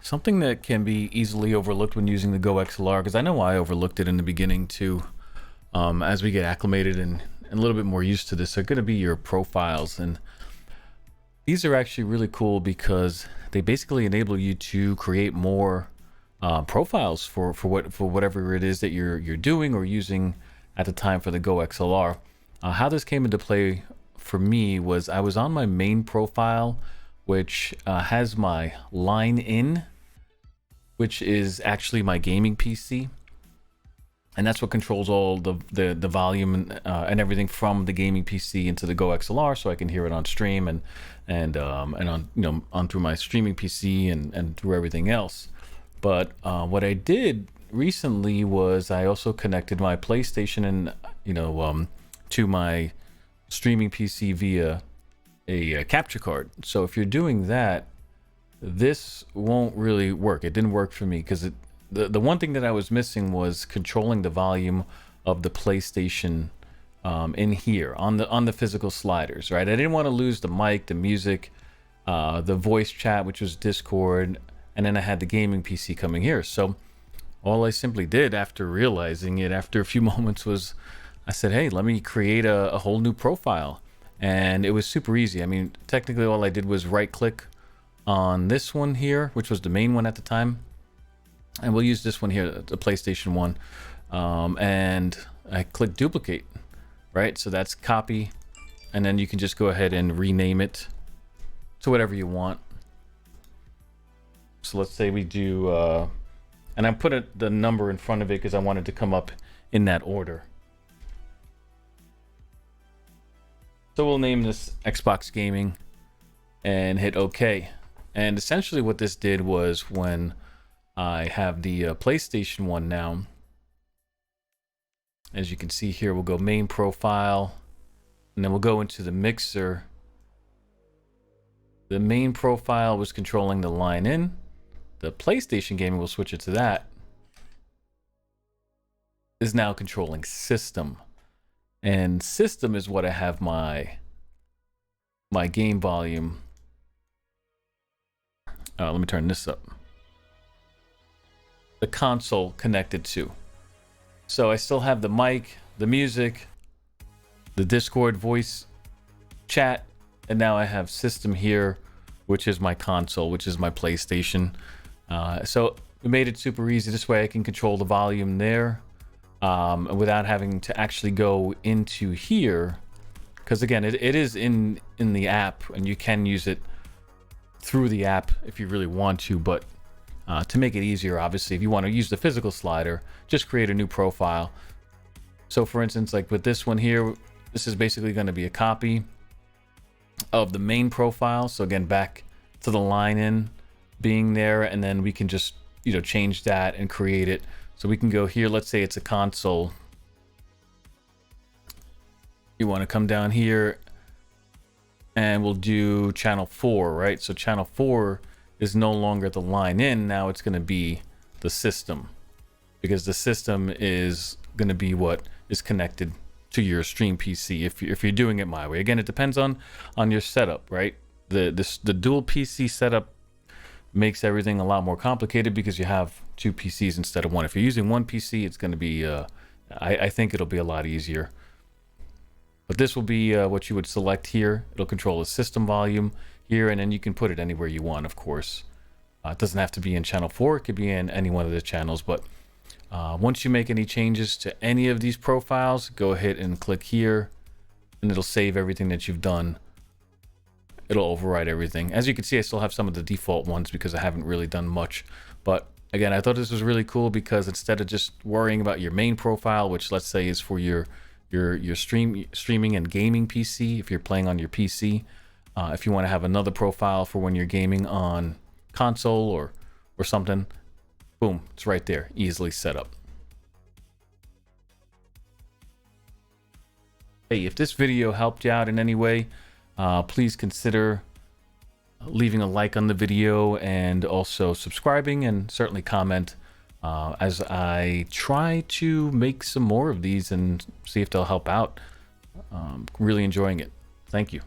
Something that can be easily overlooked when using the GoXlr, because I know I overlooked it in the beginning too, as we get acclimated and a little bit more used to this, are going to be your profiles. And these are actually really cool because they basically enable you to create more profiles for whatever it is that you're doing or using at the time for the GoXlr. How this came into play for me was I was on my main profile, which has my line in, which is actually my gaming PC, and that's what controls all the volume and everything from the gaming PC into the GoXlr, so I can hear it on stream and on on through my streaming PC and through everything else. But what I did recently was I also connected my PlayStation and to my streaming PC via a capture card. So if you're doing that, this won't really work. It didn't work for me because the one thing that I was missing was controlling the volume of the PlayStation in here on the physical sliders, right? I didn't want to lose the mic, the music, the voice chat, which was Discord, and then I had the gaming PC coming here. So all I simply did after realizing it after a few moments was I said, hey, let me create a whole new profile. And it was super easy. I mean, technically all I did was right click on this one here, which was the main one at the time. And we'll use this one here, the PlayStation 1. And I click duplicate, right? So that's copy. And then you can just go ahead and rename it to whatever you want. So let's say we do, and I put the number in front of it because I wanted to come up in that order. So we'll name this Xbox Gaming and hit OK. And essentially what this did was when I have the PlayStation 1 now, as you can see here, we'll go main profile, and then we'll go into the mixer. The main profile was controlling the line in. The PlayStation Gaming, will switch it to that, is now controlling system. And system is what I have my game volume. Let me turn this up. The console connected to. So I still have the mic, the music, the Discord voice chat, and now I have system here, which is my console, which is my PlayStation. So we made it super easy. This way I can control the volume there without having to actually go into here. Because again, it is in the app, and you can use it through the app if you really want to. But to make it easier, obviously, if you want to use the physical slider, just create a new profile. So for instance, like with this one here, this is basically going to be a copy of the main profile. So again, back to the line in being there, and then we can just change that and create it. So we can go here, let's say it's a console. You want to come down here and we'll do channel 4, right? So channel 4 is no longer the line in, now it's going to be the system, because the system is going to be what is connected to your stream PC if you're doing it my way. Again, it depends on your setup, right? The dual PC setup makes everything a lot more complicated because you have two PCs instead of one. If you're using one PC, it's going to be I think it'll be a lot easier. But this will be what you would select here. It'll control the system volume here, and then you can put it anywhere you want, of course. It doesn't have to be in channel 4. It could be in any one of the channels. But once you make any changes to any of these profiles, go ahead and click here, and it'll save everything that you've done. It'll override everything. As you can see, I still have some of the default ones because I haven't really done much. But again, I thought this was really cool because instead of just worrying about your main profile, which let's say is for your streaming and gaming PC, if you're playing on your PC, if you want to have another profile for when you're gaming on console or something, boom, it's right there, easily set up. Hey, if this video helped you out in any way, please consider leaving a like on the video and also subscribing, and certainly comment as I try to make some more of these and see if they'll help out. Really enjoying it. Thank you.